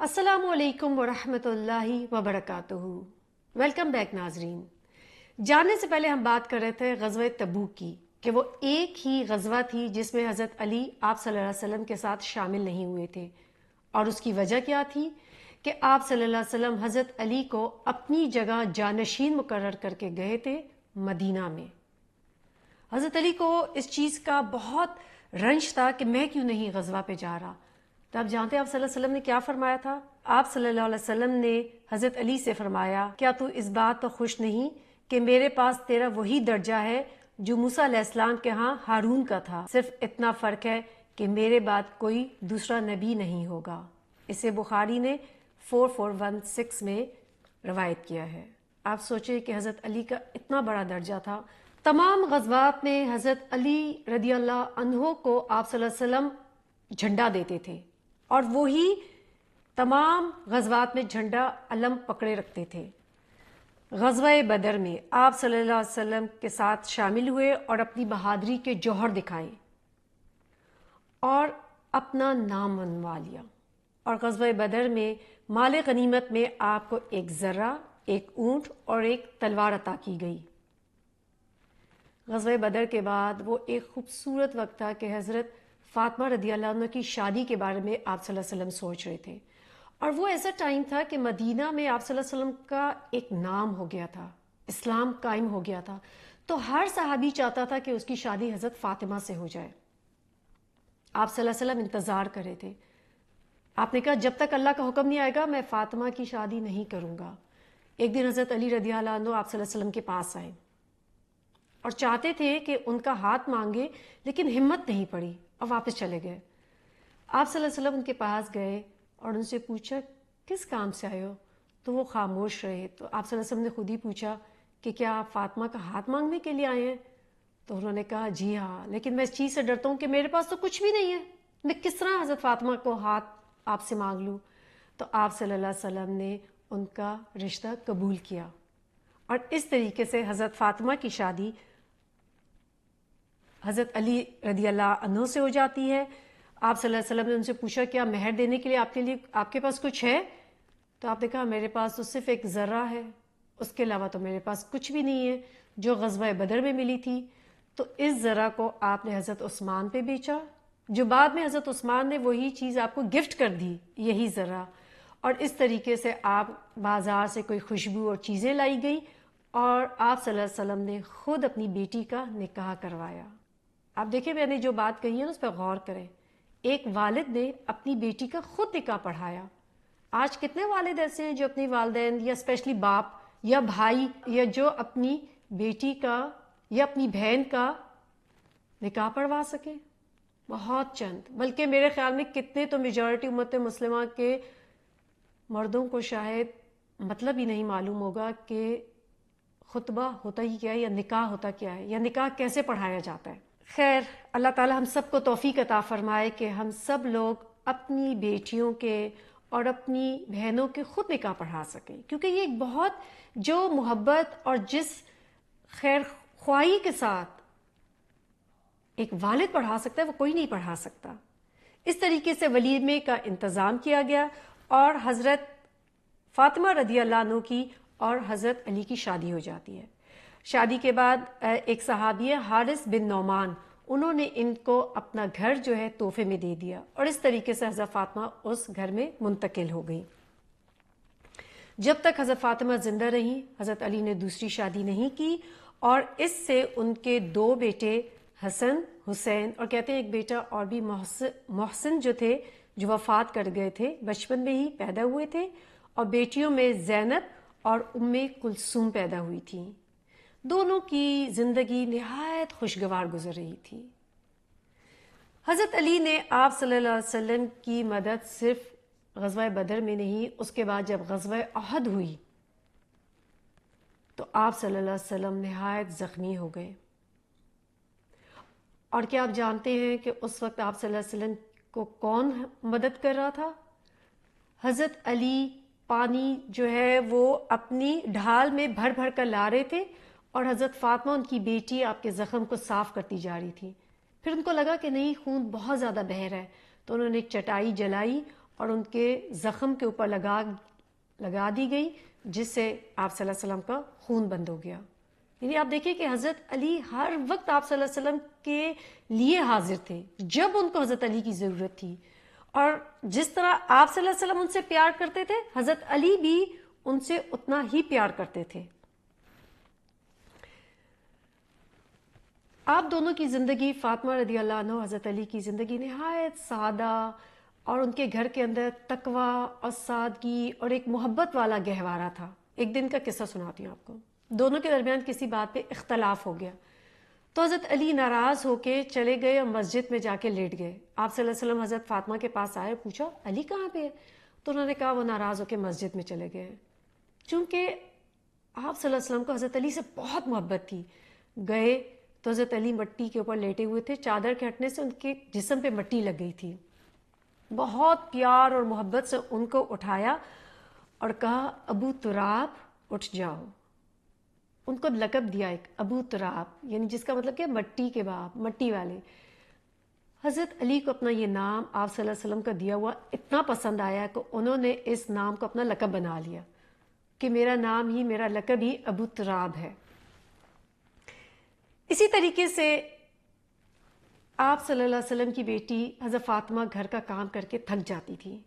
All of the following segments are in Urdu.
السلام علیکم ورحمۃ اللہ وبرکاتہ۔ ویلکم بیک ناظرین۔ جاننے سے پہلے ہم بات کر رہے تھے غزوہ تبوک کی کہ وہ ایک ہی غزوہ تھی جس میں حضرت علی آپ صلی اللہ علیہ وسلم کے ساتھ شامل نہیں ہوئے تھے، اور اس کی وجہ کیا تھی کہ آپ صلی اللہ علیہ وسلم حضرت علی کو اپنی جگہ جانشین مقرر کر کے گئے تھے مدینہ میں۔ حضرت علی کو اس چیز کا بہت رنج تھا کہ میں کیوں نہیں غزوہ پہ جا رہا۔ تو آپ جانتے ہیں آپ صلی اللہ علیہ وسلم نے کیا فرمایا تھا؟ آپ صلی اللہ علیہ وسلم نے حضرت علی سے فرمایا، کیا تو اس بات پر خوش نہیں کہ میرے پاس تیرا وہی درجہ ہے جو موسیٰ علیہ السلام کے ہاں ہارون کا تھا، صرف اتنا فرق ہے کہ میرے بعد کوئی دوسرا نبی نہیں ہوگا۔ اسے بخاری نے 4416 میں روایت کیا ہے۔ آپ سوچیں کہ حضرت علی کا اتنا بڑا درجہ تھا۔ تمام غزوات میں حضرت علی رضی اللہ عنہ کو آپ صلی اللہ علیہ وسلم جھنڈا دیتے تھے، اور وہی تمام غزوات میں جھنڈا علم پکڑے رکھتے تھے۔ غزوہ بدر میں آپ صلی اللہ علیہ وسلم کے ساتھ شامل ہوئے اور اپنی بہادری کے جوہر دکھائے اور اپنا نام منوا لیا، اور غزوہ بدر میں مال غنیمت میں آپ کو ایک ذرہ، ایک اونٹ اور ایک تلوار عطا کی گئی۔ غزوہ بدر کے بعد وہ ایک خوبصورت وقت تھا کہ حضرت فاطمہ رضی اللہ عنہ کی شادی کے بارے میں آپ صلی اللہ علیہ وسلم سوچ رہے تھے، اور وہ ایسا ٹائم تھا کہ مدینہ میں آپ صلی اللہ علیہ وسلم کا ایک نام ہو گیا تھا، اسلام قائم ہو گیا تھا، تو ہر صحابی چاہتا تھا کہ اس کی شادی حضرت فاطمہ سے ہو جائے۔ آپ صلی اللہ علیہ وسلم انتظار کر رہے تھے۔ آپ نے کہا جب تک اللہ کا حکم نہیں آئے گا میں فاطمہ کی شادی نہیں کروں گا۔ ایک دن حضرت علی رضی اللہ عنہ آپ صلی اللہ علیہ وسلم کے پاس آئے اور چاہتے تھے کہ ان کا ہاتھ مانگے، لیکن ہمت نہیں پڑی اور واپس چلے گئے۔ آپ صلی اللہ علیہ وسلم ان کے پاس گئے اور ان سے پوچھا کس کام سے آئے ہو؟ تو وہ خاموش رہے۔ تو آپ صلی اللہ علیہ وسلم نے خود ہی پوچھا کہ کیا آپ فاطمہ کا ہاتھ مانگنے کے لیے آئے ہیں؟ تو انہوں نے کہا جی ہاں، لیکن میں اس چیز سے ڈرتا ہوں کہ میرے پاس تو کچھ بھی نہیں ہے، میں کس طرح حضرت فاطمہ کو ہاتھ آپ سے مانگ لوں؟ تو آپ صلی اللہ علیہ وسلم نے ان کا رشتہ قبول کیا، اور اس طریقے سے حضرت فاطمہ کی شادی حضرت علی رضی اللہ عنہ سے ہو جاتی ہے۔ آپ صلی اللہ علیہ وسلم نے ان سے پوچھا کیا مہر دینے کے لیے آپ کے پاس کچھ ہے؟ تو آپ نے کہا میرے پاس تو صرف ایک ذرہ ہے، اس کے علاوہ تو میرے پاس کچھ بھی نہیں ہے جو غزوہ بدر میں ملی تھی۔ تو اس ذرہ کو آپ نے حضرت عثمان پہ بیچا، جو بعد میں حضرت عثمان نے وہی چیز آپ کو گفٹ کر دی، یہی ذرہ، اور اس طریقے سے آپ بازار سے کوئی خوشبو اور چیزیں لائی گئی، اور آپ صلی اللہ علیہ وسلم نے خود اپنی بیٹی کا نکاح کروایا۔ آپ دیکھیں میں نے جو بات کہی ہے نا اس پہ غور کریں، ایک والد نے اپنی بیٹی کا خود نکاح پڑھایا۔ آج کتنے والد ایسے ہیں جو اپنی والدین یا اسپیشلی باپ یا بھائی یا جو اپنی بیٹی کا یا اپنی بہن کا نکاح پڑھوا سکیں؟ بہت چند، بلکہ میرے خیال میں کتنے تو میجورٹی امت مسلمہ کے مردوں کو شاید مطلب ہی نہیں معلوم ہوگا کہ خطبہ ہوتا ہی کیا ہے، یا نکاح ہوتا کیا ہے، یا نکاح کیسے پڑھایا جاتا ہے۔ خیر، اللہ تعالی ہم سب کو توفیق عطا فرمائے کہ ہم سب لوگ اپنی بیٹیوں کے اور اپنی بہنوں کے خود نکاح پڑھا سکیں، کیونکہ یہ ایک بہت جو محبت اور جس خیر خواہی کے ساتھ ایک والد پڑھا سکتا ہے وہ کوئی نہیں پڑھا سکتا۔ اس طریقے سے ولیمے کا انتظام کیا گیا، اور حضرت فاطمہ رضی اللہ عنہ کی اور حضرت علی کی شادی ہو جاتی ہے۔ شادی کے بعد ایک صحابی ہے حارث بن نعمان، انہوں نے ان کو اپنا گھر جو ہے تحفے میں دے دیا، اور اس طریقے سے حضرت فاطمہ اس گھر میں منتقل ہو گئی۔ جب تک حضرت فاطمہ زندہ رہیں حضرت علی نے دوسری شادی نہیں کی، اور اس سے ان کے دو بیٹے حسن، حسین، اور کہتے ہیں ایک بیٹا اور بھی محسن جو تھے، جو وفات کر گئے تھے، بچپن میں ہی پیدا ہوئے تھے، اور بیٹیوں میں زینب اور ام کلثوم پیدا ہوئی تھیں۔ دونوں کی زندگی نہایت خوشگوار گزر رہی تھی۔ حضرت علی نے آپ صلی اللہ علیہ وسلم کی مدد صرف غزوہ بدر میں نہیں، اس کے بعد جب غزوہ احد ہوئی تو آپ صلی اللہ علیہ وسلم نہایت زخمی ہو گئے، اور کیا آپ جانتے ہیں کہ اس وقت آپ صلی اللہ علیہ وسلم کو کون مدد کر رہا تھا؟ حضرت علی پانی جو ہے وہ اپنی ڈھال میں بھر بھر کر لا رہے تھے، اور حضرت فاطمہ ان کی بیٹی آپ کے زخم کو صاف کرتی جا رہی تھی۔ پھر ان کو لگا کہ نہیں، خون بہت زیادہ بہہ رہا ہے، تو انہوں نے ایک چٹائی جلائی اور ان کے زخم کے اوپر لگا دی گئی، جس سے آپ صلی اللہ علیہ وسلم کا خون بند ہو گیا۔ یعنی آپ دیکھیں کہ حضرت علی ہر وقت آپ صلی اللہ علیہ وسلم کے لیے حاضر تھے جب ان کو حضرت علی کی ضرورت تھی، اور جس طرح آپ صلی اللہ علیہ وسلم ان سے پیار کرتے تھے، حضرت علی بھی ان سے اتنا ہی پیار کرتے تھے۔ آپ دونوں کی زندگی، فاطمہ رضی اللہ عنہ، حضرت علی کی زندگی نہایت سادہ، اور ان کے گھر کے اندر تقوی اور سادگی اور ایک محبت والا گہوارہ تھا۔ ایک دن کا قصہ سناتی ہوں آپ کو۔ دونوں کے درمیان کسی بات پہ اختلاف ہو گیا، تو حضرت علی ناراض ہو کے چلے گئے اور مسجد میں جا کے لیٹ گئے۔ آپ صلی اللہ علیہ وسلم حضرت فاطمہ کے پاس آئے، پوچھا علی کہاں پہ ہے؟ تو انہوں نے کہا وہ ناراض ہو کے مسجد میں چلے گئے۔ چونکہ آپ صلی اللہ علیہ وسلم کو حضرت علی سے بہت محبت تھی، گئے تو حضرت علی مٹی کے اوپر لیٹے ہوئے تھے، چادر کے ہٹنے سے ان کے جسم پہ مٹی لگ گئی تھی۔ بہت پیار اور محبت سے ان کو اٹھایا اور کہا ابو تراب اٹھ جاؤ۔ ان کو لقب دیا ایک ابو تراب، یعنی جس کا مطلب کہ مٹی کے باپ، مٹی والے۔ حضرت علی کو اپنا یہ نام آپ صلی اللہ علیہ وسلم کا دیا ہوا اتنا پسند آیا کہ انہوں نے اس نام کو اپنا لقب بنا لیا کہ میرا نام ہی، میرا لقب ہی ابو تراب ہے۔ اسی طریقے سے آپ صلی اللہ علیہ وسلم کی بیٹی حضرت فاطمہ گھر کا کام کر کے تھک جاتی تھی،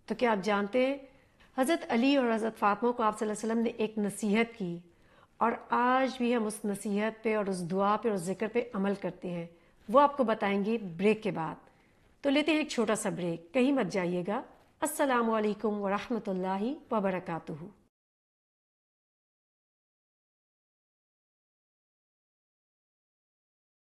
تو کیا آپ جانتے ہیں حضرت علی اور حضرت فاطمہ کو آپ صلی اللہ علیہ وسلم نے ایک نصیحت کی، اور آج بھی ہم اس نصیحت پہ اور اس دعا پہ اور ذکر پہ عمل کرتے ہیں۔ وہ آپ کو بتائیں گے بریک کے بعد۔ تو لیتے ہیں ایک چھوٹا سا بریک، کہیں مت جائیے گا۔ السلام علیکم ورحمۃ اللہ وبرکاتہ۔